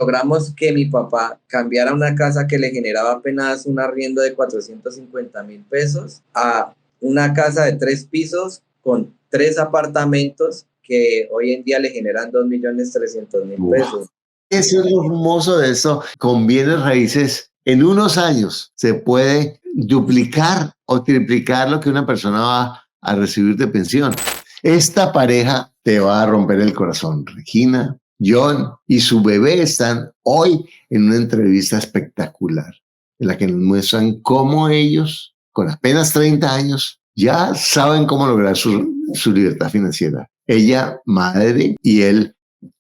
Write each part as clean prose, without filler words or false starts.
Logramos que mi papá cambiara una casa que le generaba apenas un arriendo de 450.000 pesos a una casa de 3 pisos con 3 apartamentos que hoy en día le generan 2.300.000 pesos. Eso es lo hermoso de eso. Con bienes raíces, en unos años se puede duplicar o triplicar lo que una persona va a recibir de pensión. Esta pareja te va a romper el corazón. Regina, John y su bebé están hoy en una entrevista espectacular en la que nos muestran cómo ellos, con apenas 30 años, ya saben cómo lograr su libertad financiera. Ella, madre, y él,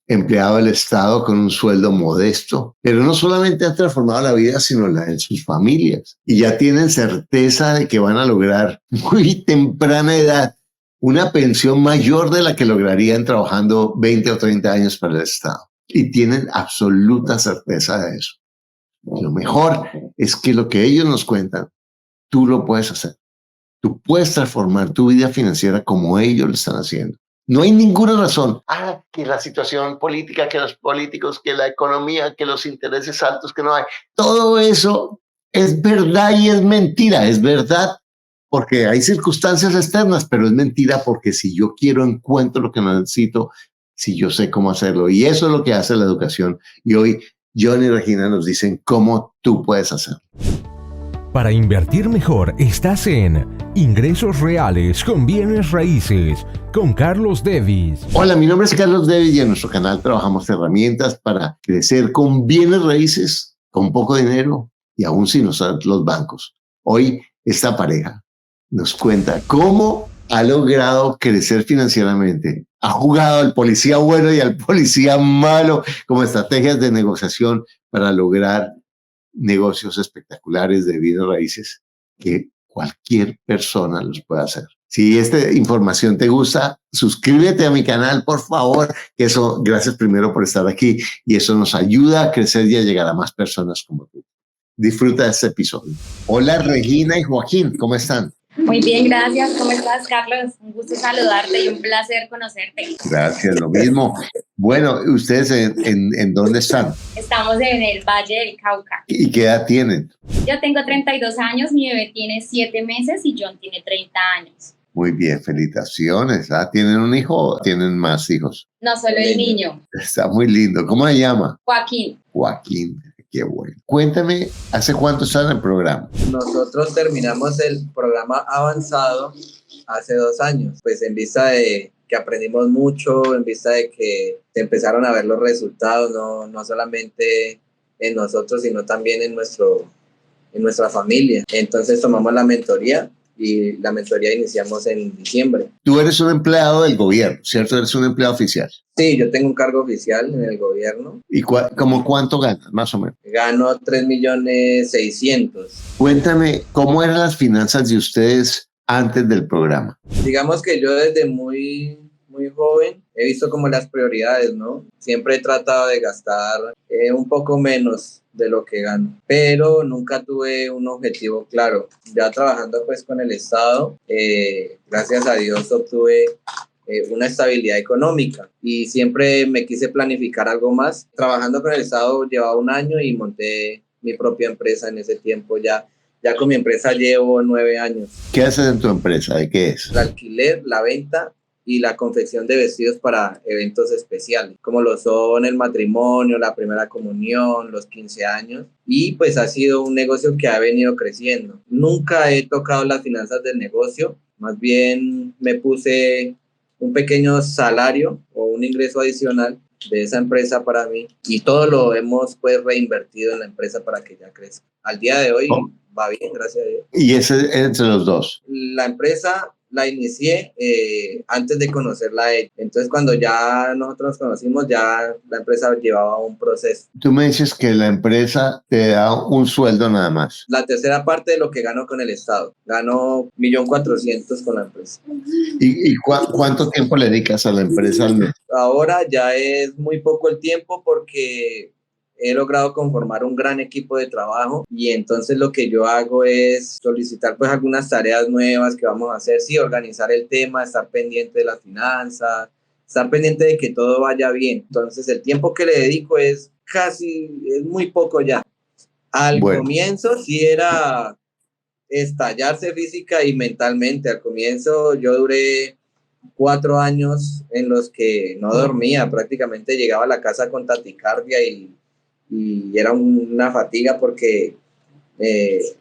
empleado del Estado con un sueldo modesto, pero no solamente han transformado la vida, sino la de sus familias. Y ya tienen certeza de que van a lograr muy temprana edad una pensión mayor de la que lograrían trabajando 20 o 30 años para el Estado. Y tienen absoluta certeza de eso. Lo mejor es que lo que ellos nos cuentan, tú lo puedes hacer. Tú puedes transformar tu vida financiera como ellos lo están haciendo. No hay ninguna razón. Que la situación política, que los políticos, que la economía, que los intereses altos, que no hay. Todo eso es verdad y es mentira. Es verdad porque hay circunstancias externas, pero es mentira porque si yo quiero, encuentro lo que necesito, si yo sé cómo hacerlo. Y eso es lo que hace la educación. Y hoy John y Regina nos dicen cómo tú puedes hacerlo. Para invertir mejor, estás en Ingresos Reales con Bienes Raíces, con Carlos Devis. Hola, mi nombre es Carlos Devis y en nuestro canal trabajamos herramientas para crecer con bienes raíces, con poco dinero y aún sin usar los bancos. Hoy, esta pareja nos cuenta cómo ha logrado crecer financieramente. Ha jugado al policía bueno y al policía malo como estrategias de negociación para lograr negocios espectaculares de bienes raíces que cualquier persona los puede hacer. Si esta información te gusta, suscríbete a mi canal, por favor, que eso, gracias primero por estar aquí y eso nos ayuda a crecer y a llegar a más personas como tú. Disfruta de este episodio. Hola Regina y Joaquín, ¿cómo están? Muy bien, gracias. ¿Cómo estás, Carlos? Un gusto saludarte y un placer conocerte. Gracias, lo mismo. Bueno, ¿ustedes en dónde están? Estamos en el Valle del Cauca. ¿Y qué edad tienen? Yo tengo 32 años, mi bebé tiene 7 meses y John tiene 30 años. Muy bien, felicitaciones. ¿Tienen un hijo o tienen más hijos? No, solo el niño. Está muy lindo. ¿Cómo se llama? Joaquín. Joaquín. Qué bueno. Cuéntame, ¿hace cuánto están en el programa? Nosotros terminamos el programa avanzado hace 2 años, pues en vista de que aprendimos mucho, en vista de que se empezaron a ver los resultados, no solamente en nosotros, sino también en nuestra familia. Entonces tomamos la mentoría y la mentoría iniciamos en diciembre. Tú eres un empleado del gobierno, ¿cierto? Eres un empleado oficial. Sí, yo tengo un cargo oficial en el gobierno. ¿Y como cuánto ganas, más o menos? Gano 3.600.000. Cuéntame, ¿cómo eran las finanzas de ustedes antes del programa? Digamos que yo desde muy joven he visto como las prioridades, ¿no? Siempre he tratado de gastar un poco menos de lo que gano, pero nunca tuve un objetivo claro. Ya trabajando pues con el Estado, gracias a Dios obtuve una estabilidad económica y siempre me quise planificar algo más. Trabajando con el Estado llevaba 1 año y monté mi propia empresa en ese tiempo. Ya con mi empresa llevo 9 años. ¿Qué haces en tu empresa? ¿De qué es? El alquiler, la venta y la confección de vestidos para eventos especiales, como lo son el matrimonio, la primera comunión, los 15 años. Y pues ha sido un negocio que ha venido creciendo. Nunca he tocado las finanzas del negocio, más bien me puse un pequeño salario o un ingreso adicional de esa empresa para mí y todo lo hemos pues reinvertido en la empresa para que ya crezca. Al día de hoy va bien, gracias a Dios. ¿Y ese es entre los dos? La empresa la inicié antes de conocerla a ella. Entonces, cuando ya nosotros nos conocimos, ya la empresa llevaba un proceso. Tú me dices que la empresa te da un sueldo nada más. La tercera parte de lo que gano con el Estado. Gano 1.400.000 con la empresa. ¿Y cuánto tiempo le dedicas a la empresa al mes? Ahora ya es muy poco el tiempo porque he logrado conformar un gran equipo de trabajo y entonces lo que yo hago es solicitar pues algunas tareas nuevas que vamos a hacer, sí, organizar el tema, estar pendiente de las finanzas, estar pendiente de que todo vaya bien. Entonces el tiempo que le dedico es es muy poco ya. Al Bueno, comienzo sí era estallarse física y mentalmente. Al comienzo yo duré 4 años en los que no dormía, prácticamente llegaba a la casa con taquicardia y era una fatiga porque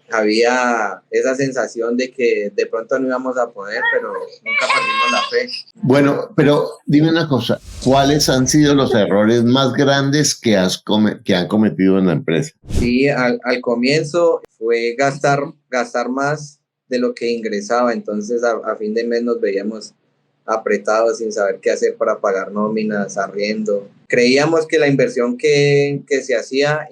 había esa sensación de que de pronto no íbamos a poder, pero nunca perdimos la fe. bueno, pero dime una cosa, ¿cuáles han sido los errores más grandes que han cometido en la empresa? Sí, al comienzo fue gastar más de lo que ingresaba, entonces a fin de mes nos veíamos apretados sin saber qué hacer para pagar nóminas, arriendo. Creíamos que la inversión que se hacía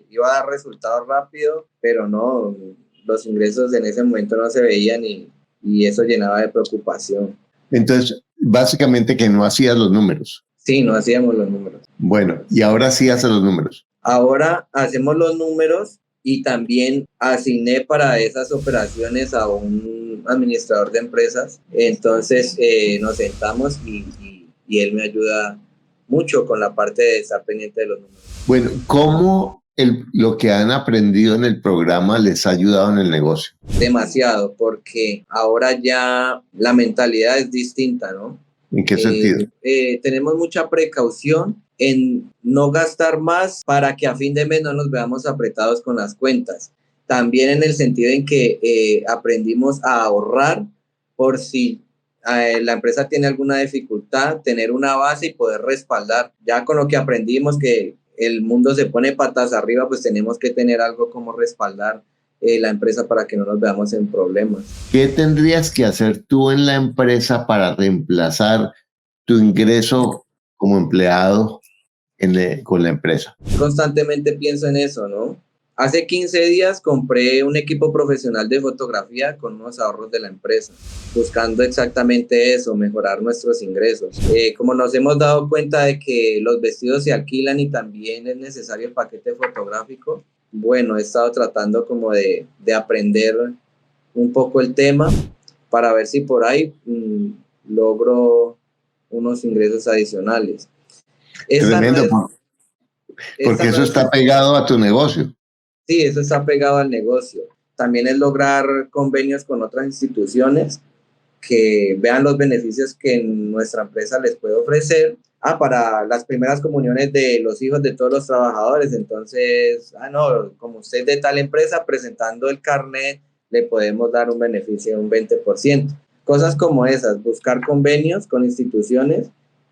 iba a dar resultados rápido, pero no, los ingresos en ese momento no se veían y eso llenaba de preocupación. Entonces, básicamente que no hacías los números. Sí, no hacíamos los números. Bueno, y ahora sí haces los números. Ahora hacemos los números y también asigné para esas operaciones a un administrador de empresas. Entonces nos sentamos y él me ayuda mucho con la parte de estar pendiente de los números. Bueno, ¿cómo lo que han aprendido en el programa les ha ayudado en el negocio? Demasiado, porque ahora ya la mentalidad es distinta, ¿no? ¿En qué sentido? Tenemos mucha precaución en no gastar más para que a fin de mes no nos veamos apretados con las cuentas. También en el sentido en que aprendimos a ahorrar por si la empresa tiene alguna dificultad, tener una base y poder respaldar. Ya con lo que aprendimos que el mundo se pone patas arriba, pues tenemos que tener algo como respaldar la empresa para que no nos veamos en problemas. ¿Qué tendrías que hacer tú en la empresa para reemplazar tu ingreso como empleado con la empresa? Constantemente pienso en eso, ¿no? Hace 15 días compré un equipo profesional de fotografía con unos ahorros de la empresa, buscando exactamente eso, mejorar nuestros ingresos. Como nos hemos dado cuenta de que los vestidos se alquilan y también es necesario el paquete fotográfico, bueno, he estado tratando como de aprender un poco el tema para ver si por ahí logro unos ingresos adicionales. Tremendo, porque eso está pegado a tu negocio. Sí, eso está pegado al negocio. También es lograr convenios con otras instituciones que vean los beneficios que nuestra empresa les puede ofrecer. Para las primeras comuniones de los hijos de todos los trabajadores. Entonces, no, como usted es de tal empresa, presentando el carnet, le podemos dar un beneficio de un 20%. Cosas como esas, buscar convenios con instituciones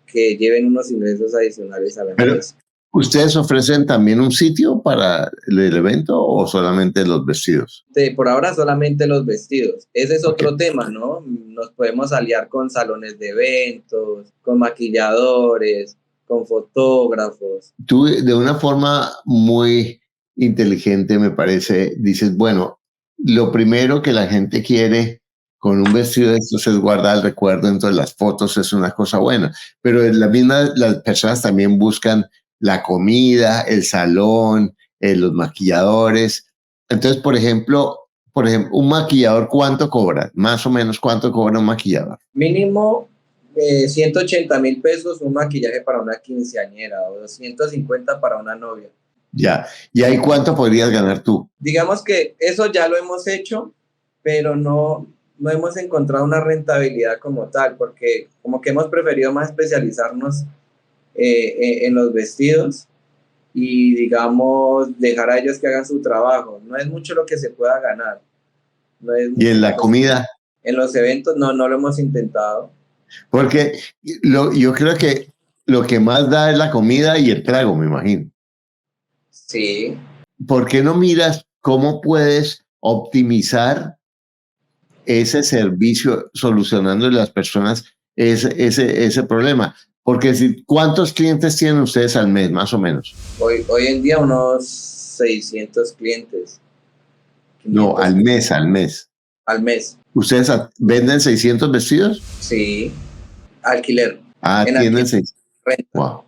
que lleven unos ingresos adicionales a la empresa. ¿Ustedes ofrecen también un sitio para el evento o solamente los vestidos? Por ahora solamente los vestidos. Ese es otro tema, ¿no? Nos podemos aliar con salones de eventos, con maquilladores, con fotógrafos. Tú de una forma muy inteligente, me parece, dices, bueno, lo primero que la gente quiere con un vestido de estos es guardar el recuerdo, entonces las fotos es una cosa buena, pero las personas también buscan la comida, el salón, los maquilladores. Entonces, por ejemplo, un maquillador, ¿cuánto cobra? Más o menos, ¿cuánto cobra un maquillador? Mínimo 180,000 pesos un maquillaje para una quinceañera o 250 para una novia. Ya, ¿y ahí cuánto podrías ganar tú? Digamos que eso ya lo hemos hecho, pero no hemos encontrado una rentabilidad como tal, porque como que hemos preferido más especializarnos en los vestidos y, digamos, dejar a ellos que hagan su trabajo. No es mucho lo que se pueda ganar. No es ¿Y en la comida? En los eventos no lo hemos intentado. Porque yo creo que lo que más da es la comida y el trago, me imagino. Sí. ¿Por qué no miras cómo puedes optimizar ese servicio solucionando a las personas ese problema? Porque ¿cuántos clientes tienen ustedes al mes, más o menos? Hoy en día unos 600 clientes. No, al mes. Al mes. ¿Ustedes venden 600 vestidos? Sí. Alquiler. Tienen 600. Wow.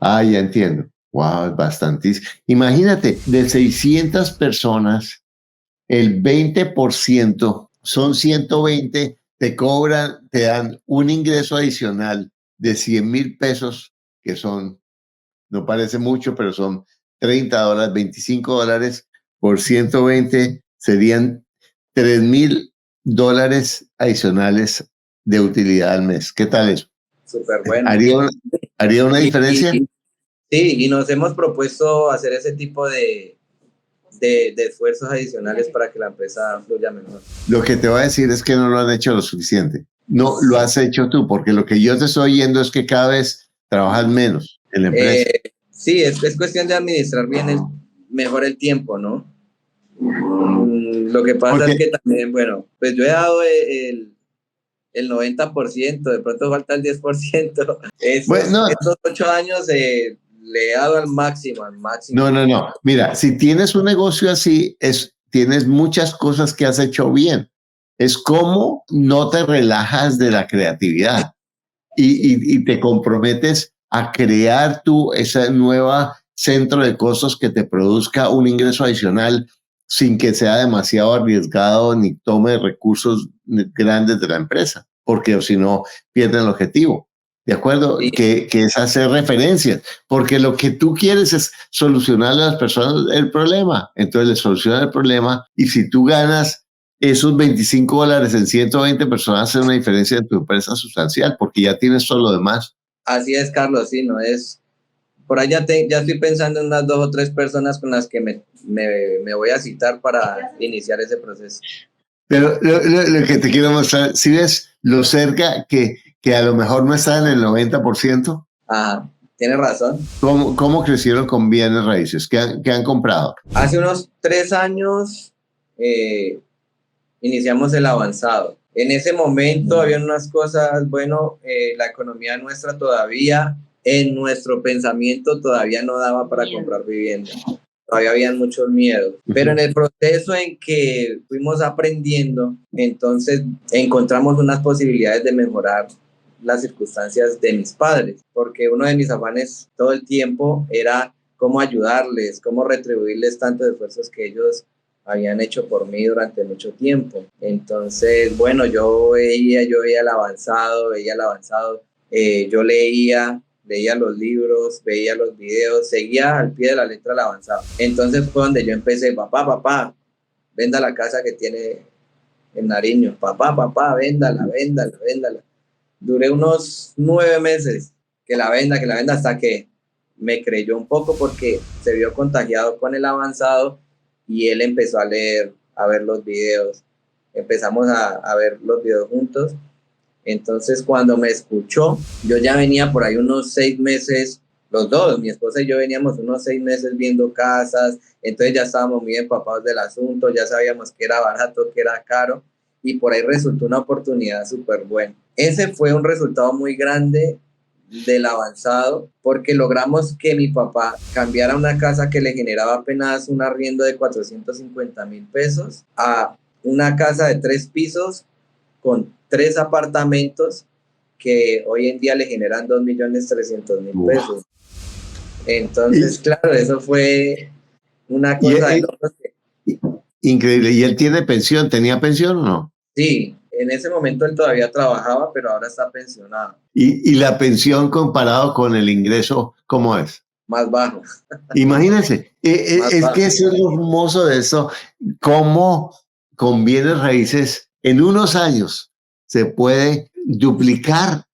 Ya entiendo. Wow, es bastantísimo. Imagínate, de 600 personas, el 20% son 120, te dan un ingreso adicional de 100,000 pesos, que son no parece mucho, pero son $30, $25 por 120 serían $3,000 adicionales de utilidad al mes. ¿Qué tal eso? Súper bueno. ¿Haría una diferencia? Sí, y nos hemos propuesto hacer ese tipo de esfuerzos adicionales para que la empresa fluya mejor. Lo que te voy a decir es que no lo han hecho lo suficiente. No lo has hecho tú, porque lo que yo te estoy oyendo es que cada vez trabajas menos en la empresa. Sí, es cuestión de administrar bien mejor el tiempo, ¿no? Lo que pasa es que también, bueno, pues yo he dado el 90%, de pronto falta el 10%. Estos 8 años le he dado al máximo. No. Mira, si tienes un negocio así, tienes muchas cosas que has hecho bien. Es como no te relajas de la creatividad y te comprometes a crear ese nuevo centro de costos que te produzca un ingreso adicional sin que sea demasiado arriesgado ni tome recursos grandes de la empresa, porque si no pierden el objetivo. ¿De acuerdo? Sí. Que es hacer referencias, porque lo que tú quieres es solucionarle a las personas el problema. Entonces le solucionas el problema y si tú ganas esos $25 en 120 personas, hace una diferencia en tu empresa sustancial, porque ya tienes todo lo demás. Así es, Carlos, sí, no es... Por allá ya estoy pensando en unas 2 o 3 personas con las que me voy a citar para iniciar ese proceso. Pero lo que te quiero mostrar, si ves lo cerca que a lo mejor no está en el 90%. Ajá, tienes razón. ¿Cómo crecieron con bienes raíces? ¿Qué han comprado? Hace unos 3 años iniciamos el avanzado. En ese momento había unas cosas, bueno, la economía nuestra todavía, en nuestro pensamiento todavía no daba para comprar vivienda. Todavía habían muchos miedos, pero en el proceso en que fuimos aprendiendo, entonces encontramos unas posibilidades de mejorar las circunstancias de mis padres, porque uno de mis afanes todo el tiempo era cómo ayudarles, cómo retribuirles tantos esfuerzos que ellos habían hecho por mí durante mucho tiempo. Entonces, bueno, yo veía el avanzado, yo leía los libros, veía los videos, seguía al pie de la letra el avanzado. Entonces fue donde yo empecé, papá, venda la casa que tiene en Nariño, papá, véndala. Duré unos 9 meses que la venda, hasta que me creyó un poco porque se vio contagiado con el avanzado y él empezó a leer, a ver los videos. Empezamos a ver los videos juntos. Entonces, cuando me escuchó, yo ya venía por ahí unos 6 meses, los dos, mi esposa y yo veníamos unos 6 meses viendo casas, entonces ya estábamos muy empapados del asunto, ya sabíamos que era barato, que era caro, y por ahí resultó una oportunidad súper buena. Ese fue un resultado muy grande del avanzado, porque logramos que mi papá cambiara una casa que le generaba apenas un arriendo de 450,000 pesos a una casa de 3 pisos con 3 apartamentos que hoy en día le generan 2,300,000 pesos. Entonces, claro, eso fue una cosa increíble. ¿Y él tiene pensión? ¿Tenía pensión o no? Sí, en ese momento él todavía trabajaba, pero ahora está pensionado. ¿Y la pensión comparado con el ingreso, cómo es? Más bajo. Imagínense, es bajo. Que es lo hermoso de eso, cómo con bienes raíces en unos años se puede duplicar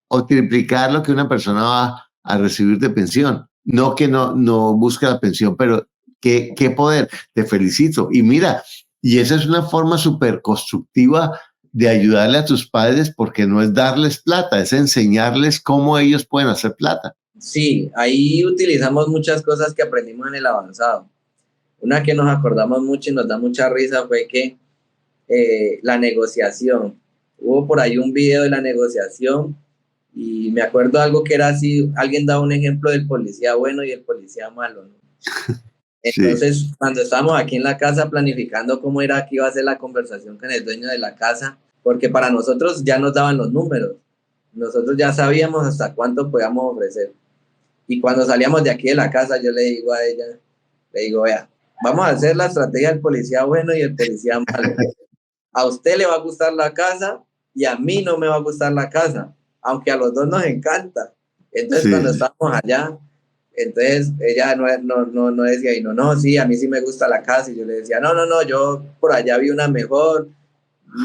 o triplicar lo que una persona va a recibir de pensión. No que no busque la pensión, pero qué poder. Te felicito. Y mira, y esa es una forma súper constructiva de ayudarle a tus padres, porque no es darles plata, es enseñarles cómo ellos pueden hacer plata. Sí, ahí utilizamos muchas cosas que aprendimos en el avanzado. Una que nos acordamos mucho y nos da mucha risa fue que la negociación. Hubo por ahí un video de la negociación y me acuerdo algo que era así, alguien daba un ejemplo del policía bueno y el policía malo, ¿no? Entonces, sí, cuando estábamos aquí en la casa planificando cómo era que iba a ser la conversación con el dueño de la casa, porque para nosotros ya nos daban los números, nosotros ya sabíamos hasta cuánto podíamos ofrecer. Y cuando salíamos de aquí de la casa, yo le digo a ella, vea, vamos a hacer la estrategia del policía bueno y el policía malo. A usted le va a gustar la casa y a mí no me va a gustar la casa, aunque a los dos nos encanta. Entonces, sí, cuando estábamos allá, Entonces ella no decía, y no, sí, a mí sí me gusta la casa. Y yo le decía, no, yo por allá vi una mejor.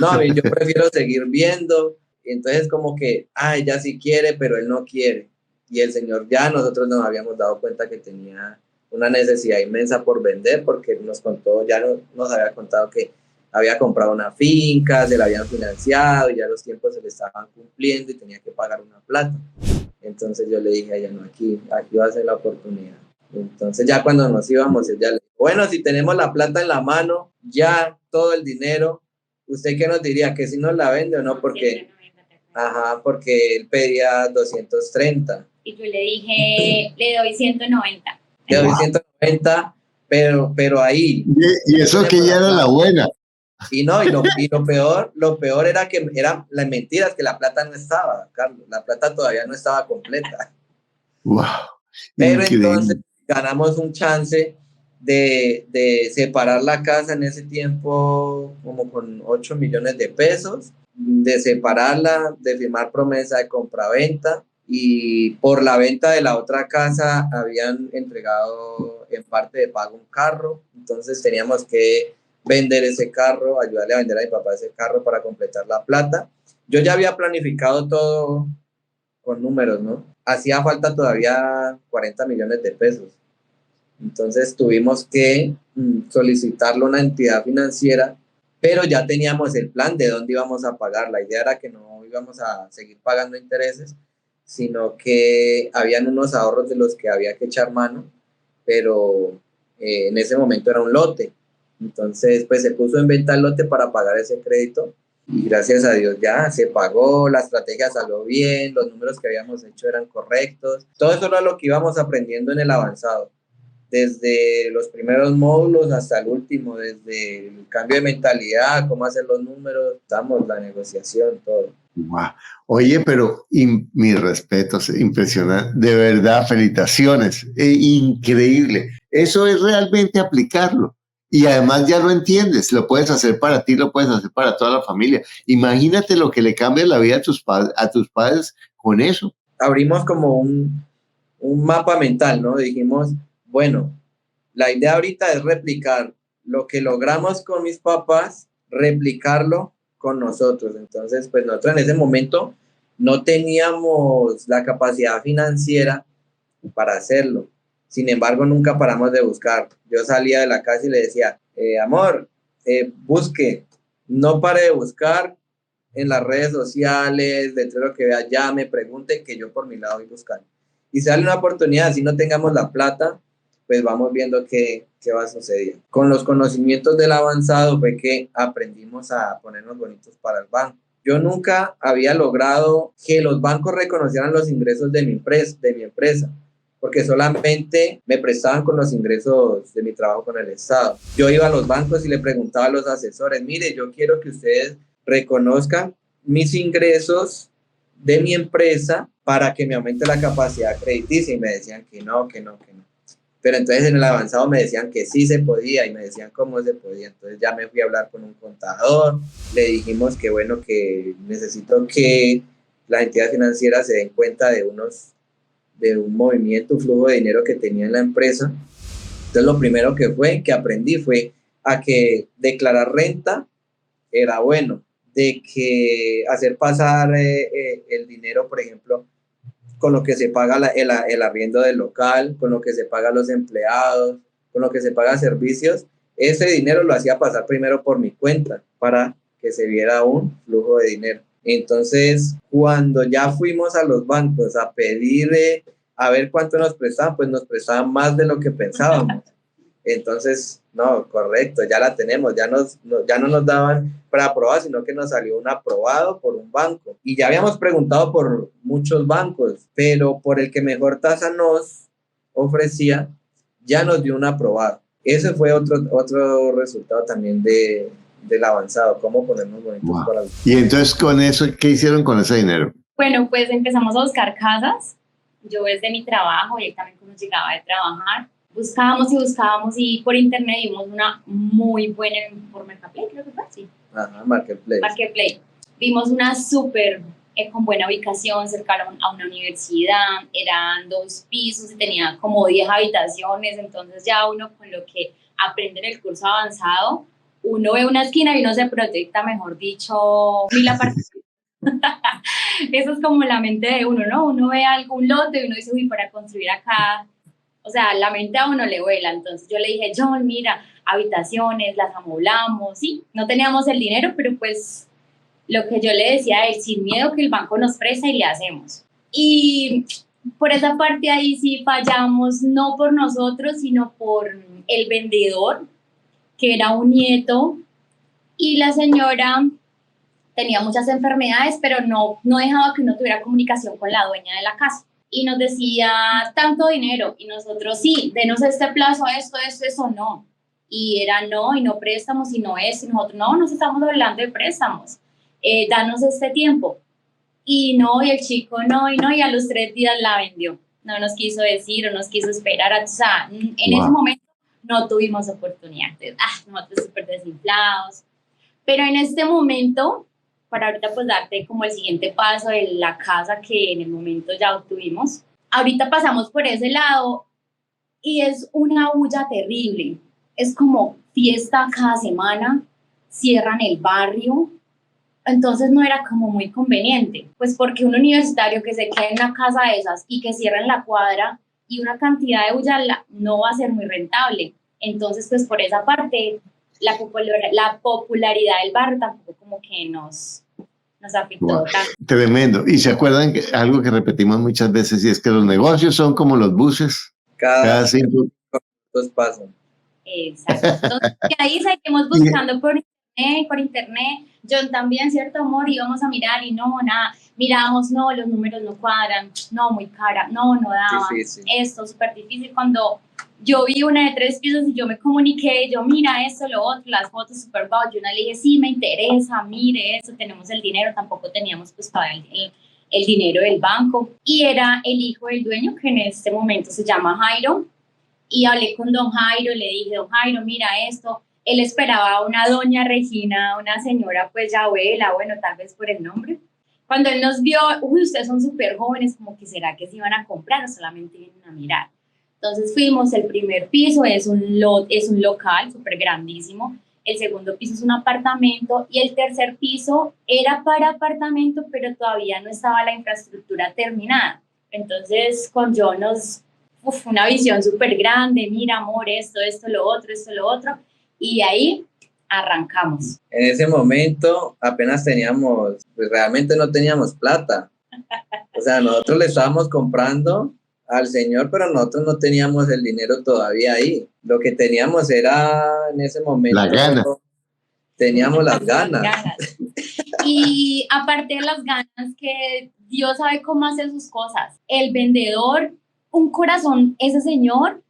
No, a mí yo prefiero seguir viendo. Y entonces como que, ella sí quiere, pero él no quiere. Y el señor ya nosotros nos habíamos dado cuenta que tenía una necesidad inmensa por vender, porque nos contó, nos había contado que había comprado una finca, se la habían financiado y ya los tiempos se le estaban cumpliendo y tenía que pagar una plata. Entonces yo le dije a ella, no, aquí va a ser la oportunidad. Entonces ya cuando nos íbamos, ella le dijo, bueno, si tenemos la plata en la mano, ya todo el dinero, ¿usted qué nos diría? ¿Que si nos la vende o no? Porque él pedía 230. Y yo le dije, le doy 190. Le doy 190, pero ahí. Y eso que ya era la buena. Y lo peor era que eran las mentiras, que la plata no estaba, Carlos. La plata todavía no estaba completa. Wow. Pero Increíble. entonces ganamos un chance de separar la casa en ese tiempo como con 8 millones de pesos, de separarla, de firmar promesa de compraventa, y por la venta de la otra casa habían entregado en parte de pago un carro, entonces teníamos que vender ese carro, ayudarle a vender a mi papá ese carro para completar la plata. Yo ya había planificado todo con números, ¿no? Hacía falta todavía 40 millones de pesos. Entonces tuvimos que solicitarlo a una entidad financiera, pero ya teníamos el plan de dónde íbamos a pagar. La idea era que no íbamos a seguir pagando intereses, sino que habían unos ahorros de los que había que echar mano, pero en ese momento era un lote. Entonces, pues se puso en venta el lote para pagar ese crédito y gracias a Dios ya se pagó, la estrategia salió bien, los números que habíamos hecho eran correctos. Todo eso era lo que íbamos aprendiendo en el avanzado, desde los primeros módulos hasta el último, desde el cambio de mentalidad, cómo hacer los números, la negociación, todo. Wow. Oye, pero mis respetos, impresionante, de verdad, felicitaciones, increíble. Eso es realmente aplicarlo. Y además ya lo entiendes, lo puedes hacer para ti, lo puedes hacer para toda la familia. Imagínate lo que le cambia la vida a tus padres con eso. Abrimos como un mapa mental, ¿no? Dijimos, bueno, la idea ahorita es replicar lo que logramos con mis papás, replicarlo con nosotros. Entonces, pues nosotros en ese momento no teníamos la capacidad financiera para hacerlo. Sin embargo, nunca paramos de buscar. Yo salía de la casa y le decía, amor, busque, no pare de buscar en las redes sociales, de todo lo que vea, ya me pregunte, que yo por mi lado voy buscando. Y si sale una oportunidad, si no tengamos la plata, pues vamos viendo qué va a suceder. Con los conocimientos del avanzado fue que aprendimos a ponernos bonitos para el banco. Yo nunca había logrado que los bancos reconocieran los ingresos de mi empresa, porque solamente me prestaban con los ingresos de mi trabajo con el Estado. Yo iba a los bancos y le preguntaba a los asesores, mire, yo quiero que ustedes reconozcan mis ingresos de mi empresa para que me aumente la capacidad crediticia, y me decían que no. Pero entonces en el avanzado me decían que sí se podía y me decían cómo se podía. Entonces ya me fui a hablar con un contador, le dijimos que bueno, que necesito que las entidades financieras se den cuenta de un movimiento, un flujo de dinero que tenía en la empresa. Entonces lo primero que aprendí fue a que declarar renta era bueno, de que hacer pasar el dinero, por ejemplo, con lo que se paga el arriendo del local, con lo que se paga a los empleados, con lo que se paga servicios, ese dinero lo hacía pasar primero por mi cuenta para que se viera un flujo de dinero. Entonces, cuando ya fuimos a los bancos a pedir a ver cuánto nos prestaban, pues nos prestaban más de lo que pensábamos. Entonces, no, correcto, ya la tenemos, ya no nos daban preaprobado, sino que nos salió un aprobado por un banco. Y ya habíamos preguntado por muchos bancos, pero por el que mejor tasa nos ofrecía, ya nos dio un aprobado. Ese fue otro resultado también del avanzado, cómo ponernos bonitos para el... Y entonces, con eso, ¿qué hicieron con ese dinero? Bueno, pues empezamos a buscar casas. Yo desde mi trabajo, y él también cuando llegaba de trabajar, buscábamos y por internet vimos una muy buena por Marketplace, creo que fue así. Ajá, Marketplace. Vimos una súper con buena ubicación, cerca a una universidad, eran 2 pisos y tenía como 10 habitaciones, entonces ya uno con lo que aprende en el curso avanzado, uno ve una esquina y uno se proyecta, mejor dicho, 1000 apartamentos. Eso es como la mente de uno, ¿no? Uno ve algún lote y uno dice, uy, para construir acá, o sea, la mente a uno le vuela. Entonces yo le dije, John, mira, habitaciones, las amoblamos, sí, no teníamos el dinero, pero pues lo que yo le decía a él, sin miedo que el banco nos presta y le hacemos. Y por esa parte ahí sí fallamos, no por nosotros, sino por el vendedor, que era un nieto, y la señora tenía muchas enfermedades, pero no dejaba que uno tuviera comunicación con la dueña de la casa. Y nos decía, tanto dinero, y nosotros, sí, denos este plazo, esto, eso, no. Y era no, y no préstamos, y no es, y nosotros, no, nos estamos hablando de préstamos, danos este tiempo. Y no, y el chico no, y a los 3 días la vendió. No nos quiso decir, o nos quiso esperar, o sea, en ese momento no tuvimos oportunidad. Entonces, nosotros súper desinflados. Pero en este momento, para ahorita pues darte como el siguiente paso de la casa que en el momento ya obtuvimos, ahorita pasamos por ese lado y es una bulla terrible. Es como fiesta cada semana, cierran el barrio, entonces no era como muy conveniente, pues porque un universitario que se quede en una casa de esas y que cierren la cuadra y una cantidad de bulla no va a ser muy rentable. Entonces pues por esa parte la popularidad del barrio tampoco como que nos afectó tanto. Tremendo. Y se acuerdan que algo que repetimos muchas veces, y es que los negocios son como los buses, cada 5 minutos pasan. Exacto. Entonces ahí seguimos buscando por internet. John también, cierto amor, íbamos a mirar y no, nada, miramos, no, los números no cuadran, no, muy cara, no daba, esto súper difícil. Cuando yo vi una de 3 pisos y yo me comuniqué, yo mira esto, lo otro, las fotos súper guau, yo le dije, sí, me interesa, mire eso, tenemos el dinero, tampoco teníamos pues para el dinero del banco, y era el hijo del dueño, que en este momento se llama Jairo, y hablé con don Jairo, le dije, don Jairo, mira esto. Él esperaba a una doña Regina, una señora pues ya abuela, bueno, tal vez por el nombre. Cuando él nos vio, uy, ustedes son súper jóvenes, como que será que se iban a comprar o solamente vienen a mirar. Entonces fuimos, el primer piso es un local súper grandísimo, el segundo piso es un apartamento y el tercer piso era para apartamento, pero todavía no estaba la infraestructura terminada. Entonces con John una visión súper grande, mira amor, esto, lo otro, y ahí arrancamos. En ese momento apenas teníamos, pues realmente no teníamos plata. O sea, nosotros le estábamos comprando al señor, pero nosotros no teníamos el dinero todavía ahí. Lo que teníamos era en ese momento... La gana. Teníamos las ganas. Y aparte de las ganas, que Dios sabe cómo hacer sus cosas. El vendedor, un corazón, ese señor,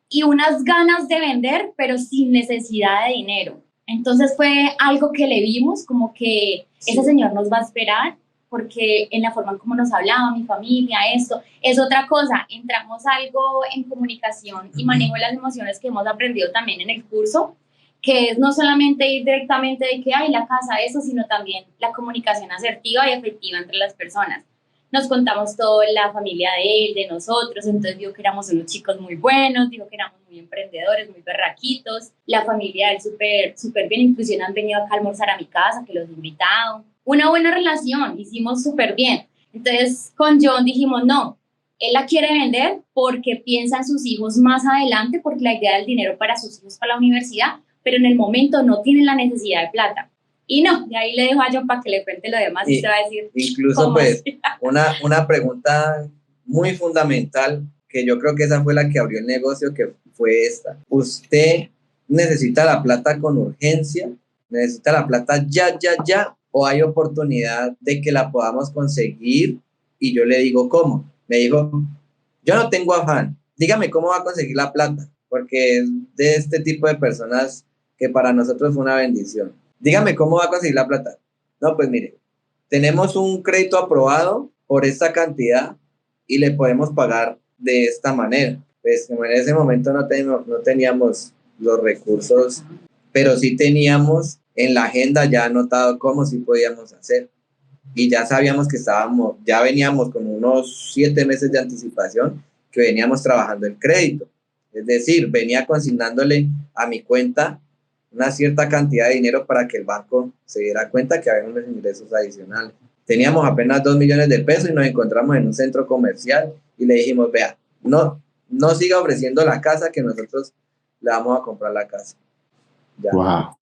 y unas ganas de vender, pero sin necesidad de dinero. Entonces fue algo que le vimos, como que ese señor nos va a esperar, porque en la forma en cómo nos hablaba, mi familia, esto, es otra cosa. Entramos algo en comunicación y manejo de las emociones que hemos aprendido también en el curso, que es no solamente ir directamente de que hay la casa, eso, sino también la comunicación asertiva y efectiva entre las personas. Nos contamos todo, la familia de él, de nosotros, entonces vio que éramos unos chicos muy buenos, dijo que éramos muy emprendedores, muy berraquitos, la familia de él súper bien, inclusive han venido acá a almorzar a mi casa, que los he invitado. Una buena relación, hicimos súper bien. Entonces con John dijimos, no, él la quiere vender porque piensa en sus hijos más adelante, porque la idea del dinero para sus hijos, para la universidad, pero en el momento no tienen la necesidad de plata. Y no, de ahí le dejo a John para que le cuente lo demás y se va a decir. Incluso pues una pregunta muy fundamental, que yo creo que esa fue la que abrió el negocio, que fue esta. ¿Usted necesita la plata con urgencia? ¿Necesita la plata ya? ¿O hay oportunidad de que la podamos conseguir? Y yo le digo, ¿cómo? Me dijo, yo no tengo afán, dígame cómo va a conseguir la plata, porque es de este tipo de personas que para nosotros fue una bendición. Dígame cómo va a conseguir la plata. No, pues mire, tenemos un crédito aprobado por esta cantidad y le podemos pagar de esta manera. Pues en ese momento no teníamos los recursos, pero sí teníamos en la agenda ya anotado cómo sí podíamos hacer. y ya sabíamos que ya veníamos con unos 7 meses de anticipación que veníamos trabajando el crédito. Es decir, venía consignándole a mi cuenta una cierta cantidad de dinero para que el banco se diera cuenta que había unos ingresos adicionales. Teníamos apenas 2 millones de pesos y nos encontramos en un centro comercial y le dijimos, vea, no siga ofreciendo la casa, que nosotros le vamos a comprar la casa. Ya. Wow.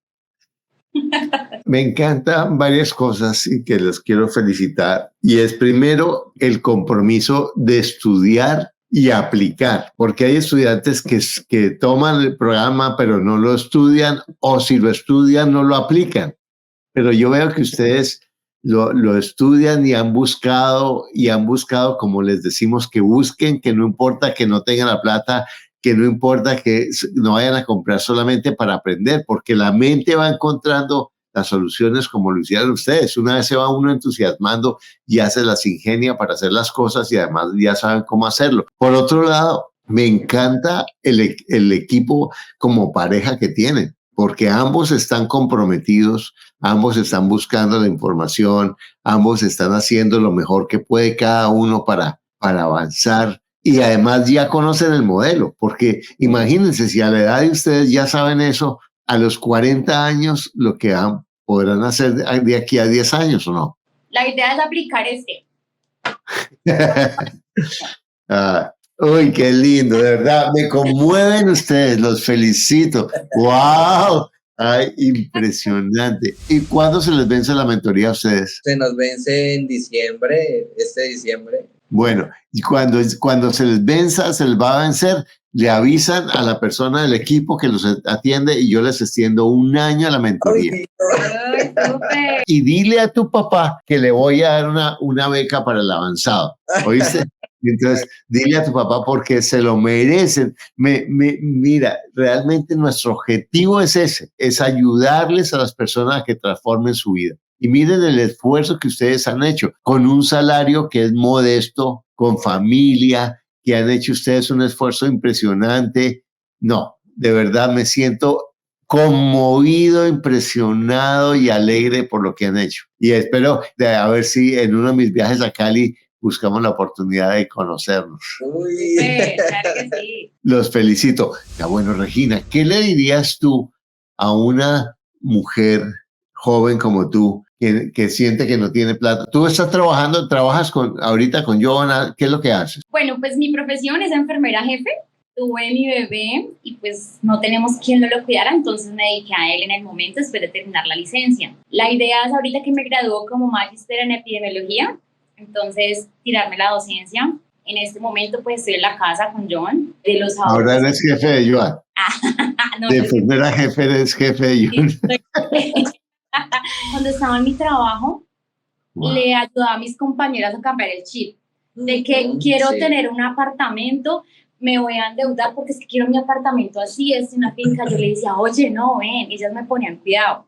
Me encantan varias cosas y que los quiero felicitar. Y es primero el compromiso de estudiar y aplicar, porque hay estudiantes que toman el programa pero no lo estudian, o si lo estudian no lo aplican. Pero yo veo que ustedes lo estudian y han buscado, como les decimos, que busquen, que no importa que no tengan la plata, que no importa que no vayan a comprar solamente para aprender, porque la mente va encontrando las soluciones como lo hicieron ustedes. Una vez se va uno entusiasmando, ya se las ingenia para hacer las cosas y además ya saben cómo hacerlo. Por otro lado, me encanta el equipo como pareja que tienen, porque ambos están comprometidos, ambos están buscando la información, ambos están haciendo lo mejor que puede cada uno para avanzar. Y además ya conocen el modelo, porque imagínense, si a la edad de ustedes ya saben eso, a los 40 años lo que podrán hacer de aquí a 10 años, ¿o no? La idea es aplicar Uy, qué lindo, de verdad, me conmueven ustedes, los felicito. ¡Wow! Ay, impresionante. ¿Y cuándo se les vence la mentoría a ustedes? Se nos vence en diciembre, este diciembre. Bueno, y cuando se les venza, se les va a vencer, le avisan a la persona del equipo que los atiende y yo les extiendo 1 año a la mentoría. Ay, súper. Y dile a tu papá que le voy a dar una beca para el avanzado, ¿oíste? Entonces, dile a tu papá porque se lo merecen. Mira, realmente nuestro objetivo es ese, es ayudarles a las personas a que transformen su vida. Y miren el esfuerzo que ustedes han hecho con un salario que es modesto, con familia, que han hecho ustedes un esfuerzo impresionante. No, de verdad me siento conmovido, impresionado y alegre por lo que han hecho. Y espero a ver si en uno de mis viajes a Cali buscamos la oportunidad de conocernos. Uy. Claro que sí. Los felicito. Ya bueno, Regina, ¿qué le dirías tú a una mujer joven como tú que siente que no tiene plata? Tú estás trabajas ahorita con Joana, ¿qué es lo que haces? Bueno, pues mi profesión es enfermera jefe. Tuve mi bebé y pues no tenemos quien no lo cuidara, entonces me dediqué a él en el momento después de terminar la licencia. La idea es ahorita que me graduó como magíster en epidemiología, entonces tirarme la docencia. En este momento pues estoy en la casa con John. Ahora eres jefe de Joan. No, de enfermera jefe eres jefe de Joan. Cuando estaba en mi trabajo, Wow. le ayudaba a mis compañeras a cambiar el chip de que quiero tener un apartamento, me voy a endeudar porque es que quiero mi apartamento así, es una finca. Yo le decía, oye, no, ven, ellas me ponían cuidado,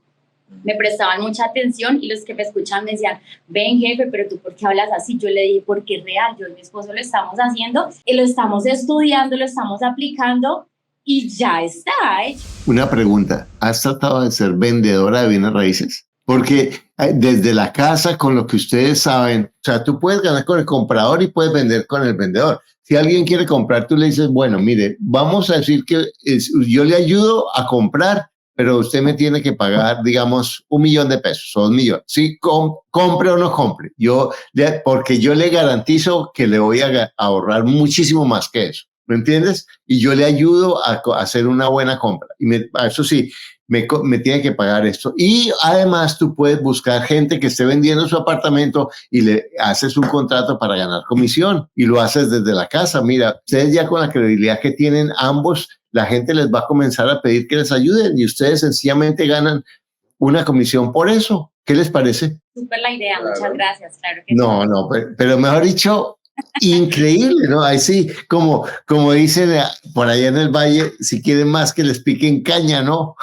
me prestaban mucha atención y los que me escuchan me decían, ven jefe, pero tú ¿por qué hablas así? Yo le dije, porque es real, yo y mi esposo lo estamos haciendo y lo estamos estudiando, lo estamos aplicando y ya está hecho. Una pregunta, ¿has tratado de ser vendedora de bienes raíces? Porque desde la casa, con lo que ustedes saben, o sea, tú puedes ganar con el comprador y puedes vender con el vendedor. Si alguien quiere comprar, tú le dices, bueno, mire, vamos a decir que yo le ayudo a comprar, pero usted me tiene que pagar, digamos, $1.000.000 o 2 millones. Sí, compre o no compre. Porque yo le garantizo que le voy a ahorrar muchísimo más que eso. ¿Me entiendes? Y yo le ayudo a hacer una buena compra. Y eso sí, me tiene que pagar esto. Y además tú puedes buscar gente que esté vendiendo su apartamento y le haces un contrato para ganar comisión y lo haces desde la casa. Mira, ustedes ya con la credibilidad que tienen ambos, la gente les va a comenzar a pedir que les ayuden y ustedes sencillamente ganan una comisión por eso. ¿Qué les parece? Súper la idea, Claro. muchas gracias. Claro que No, sí. no, pero mejor dicho, increíble, ¿no? Ahí sí, como dicen por allá en el valle, si quieren más que les piquen caña, ¿no?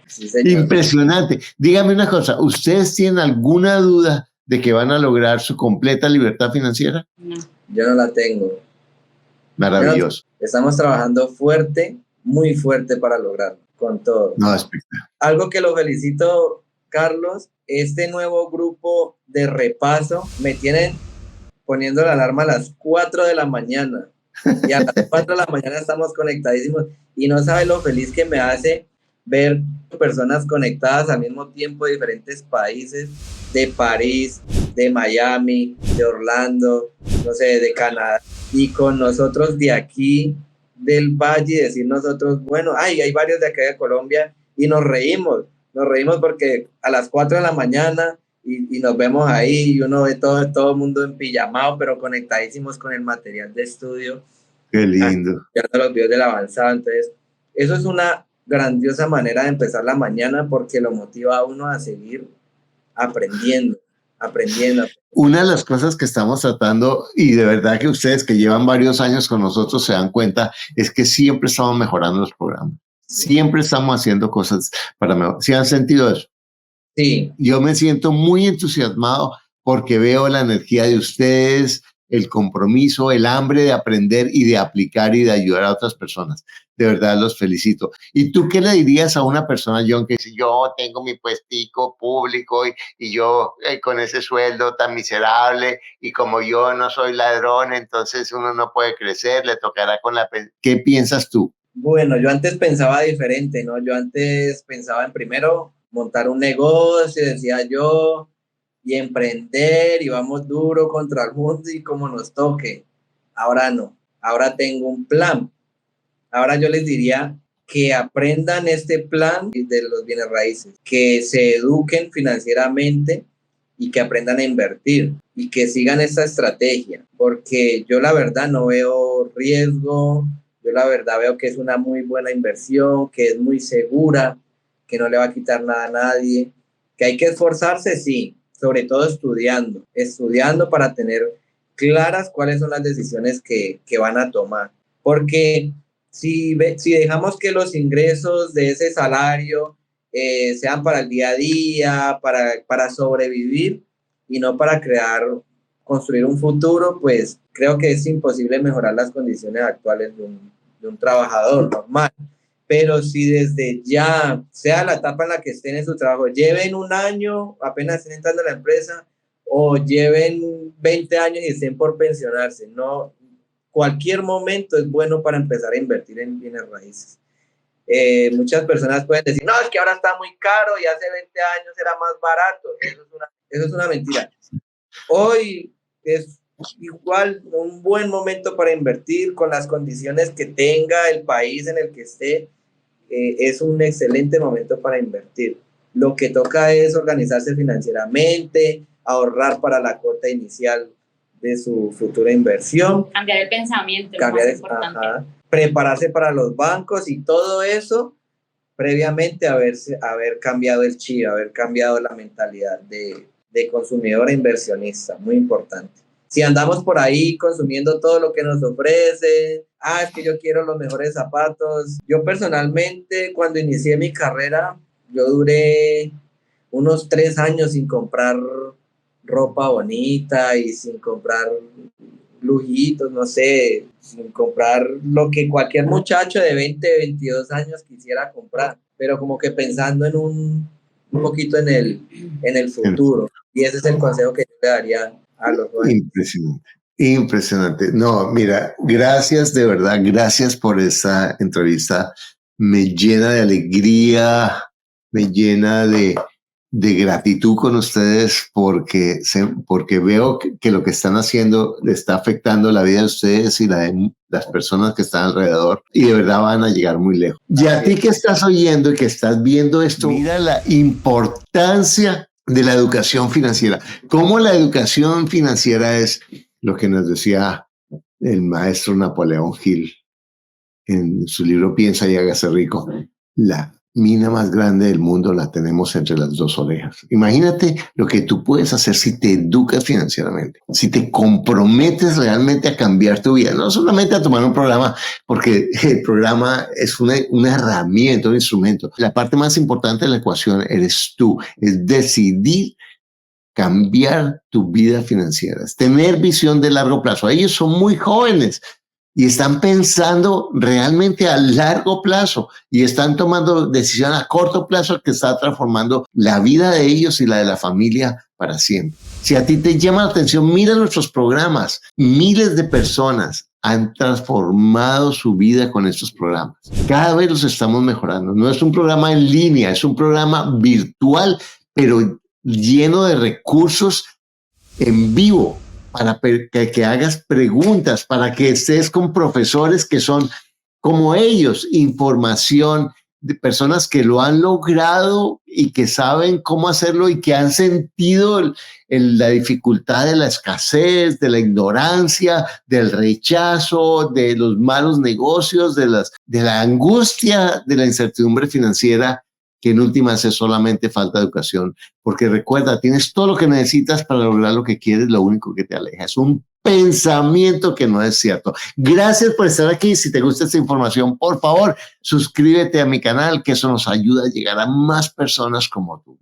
Sí, señor. Impresionante. Dígame una cosa, ¿ustedes tienen alguna duda de que van a lograr su completa libertad financiera? No. Yo no la tengo. Maravilloso. Estamos trabajando fuerte, muy fuerte para lograrlo, con todo. No, espectacular. Algo que lo felicito Carlos, este nuevo grupo de repaso me tienen poniendo la alarma a las 4 de la mañana. Y a las 4 de la mañana estamos conectadísimos. Y no sabe lo feliz que me hace ver personas conectadas al mismo tiempo de diferentes países, de París, de Miami, de Orlando, no sé, de Canadá. Y con nosotros de aquí, del Valle, decir nosotros, bueno, hay varios de acá de Colombia, y nos reímos porque a las 4 de la mañana y nos vemos ahí y uno ve todo el mundo en pijamado, pero conectadísimos con el material de estudio. Qué lindo. Viendo los videos del avanzado. Entonces, eso es una grandiosa manera de empezar la mañana porque lo motiva a uno a seguir aprendiendo. Una de las cosas que estamos tratando, y de verdad que ustedes que llevan varios años con nosotros se dan cuenta, es que siempre estamos mejorando los programas. Siempre estamos haciendo cosas para mejorar. ¿Sí han sentido eso? Sí. Yo me siento muy entusiasmado porque veo la energía de ustedes, el compromiso, el hambre de aprender y de aplicar y de ayudar a otras personas. De verdad los felicito. ¿Y tú qué le dirías a una persona, John, que si yo tengo mi puestico público y yo con ese sueldo tan miserable y como yo no soy ladrón, entonces uno no puede crecer, le tocará con la... ¿Qué piensas tú? Bueno, yo antes pensaba diferente, ¿no? Yo antes pensaba en primero montar un negocio, decía yo, y emprender, y vamos duro contra el mundo y como nos toque. Ahora no, ahora tengo un plan. Ahora yo les diría que aprendan este plan de los bienes raíces, que se eduquen financieramente y que aprendan a invertir y que sigan esta estrategia, porque yo la verdad no veo riesgo. Yo la verdad veo que es una muy buena inversión, que es muy segura, que no le va a quitar nada a nadie, que hay que esforzarse, sí, sobre todo estudiando para tener claras cuáles son las decisiones que van a tomar. Porque si dejamos que los ingresos de ese salario sean para el día a día, para sobrevivir y no para construir un futuro, pues creo que es imposible mejorar las condiciones actuales de un trabajador normal. Pero si desde ya, sea la etapa en la que estén en su trabajo, lleven un año, apenas estén entrando a la empresa, o lleven 20 años y estén por pensionarse, no, cualquier momento es bueno para empezar a invertir en bienes raíces. Muchas personas pueden decir, no, es que ahora está muy caro y hace 20 años era más barato. Eso es una mentira. Hoy es igual un buen momento para invertir con las condiciones que tenga el país en el que esté. Es un excelente momento para invertir. Lo que toca es organizarse financieramente, ahorrar para la cuota inicial de su futura inversión. Cambiar el pensamiento, prepararse para los bancos y todo eso previamente haber cambiado el chip, haber cambiado la mentalidad de consumidor e inversionista, muy importante. Si andamos por ahí consumiendo todo lo que nos ofrece, es que yo quiero los mejores zapatos. Yo personalmente, cuando inicié mi carrera, yo duré unos 3 años sin comprar ropa bonita y sin comprar lujitos, no sé, sin comprar lo que cualquier muchacho de 20, 22 años quisiera comprar, pero como que pensando en un poquito en el futuro. Y ese es el consejo que yo le daría a los jóvenes. Impresionante. No, mira, gracias de verdad, gracias por esta entrevista. Me llena de alegría, me llena de gratitud con ustedes porque veo que lo que están haciendo le está afectando la vida de ustedes y la de las personas que están alrededor y de verdad van a llegar muy lejos. Y a ti que estás oyendo y que estás viendo esto, mira la importancia de la educación financiera. Cómo la educación financiera es lo que nos decía el maestro Napoleón Hill en su libro Piensa y hágase rico. La mina más grande del mundo la tenemos entre las 2 orejas. Imagínate lo que tú puedes hacer si te educas financieramente, si te comprometes realmente a cambiar tu vida, no solamente a tomar un programa, porque el programa es una herramienta, un instrumento. La parte más importante de la ecuación eres tú, es decidir cambiar tu vida financiera, es tener visión de largo plazo. Ellos son muy jóvenes. y están pensando realmente a largo plazo y están tomando decisiones a corto plazo que está transformando la vida de ellos y la de la familia para siempre. Si a ti te llama la atención, mira nuestros programas. Miles de personas han transformado su vida con estos programas. Cada vez los estamos mejorando. No es un programa en línea, es un programa virtual, pero lleno de recursos en vivo para que hagas preguntas, para que estés con profesores que son como ellos, información de personas que lo han logrado y que saben cómo hacerlo y que han sentido la dificultad de la escasez, de la ignorancia, del rechazo, de los malos negocios, de la angustia, de la incertidumbre financiera, que en últimas es solamente falta de educación. Porque recuerda, tienes todo lo que necesitas para lograr lo que quieres, lo único que te aleja es un pensamiento que no es cierto. Gracias por estar aquí. Si te gusta esta información, por favor, suscríbete a mi canal, que eso nos ayuda a llegar a más personas como tú.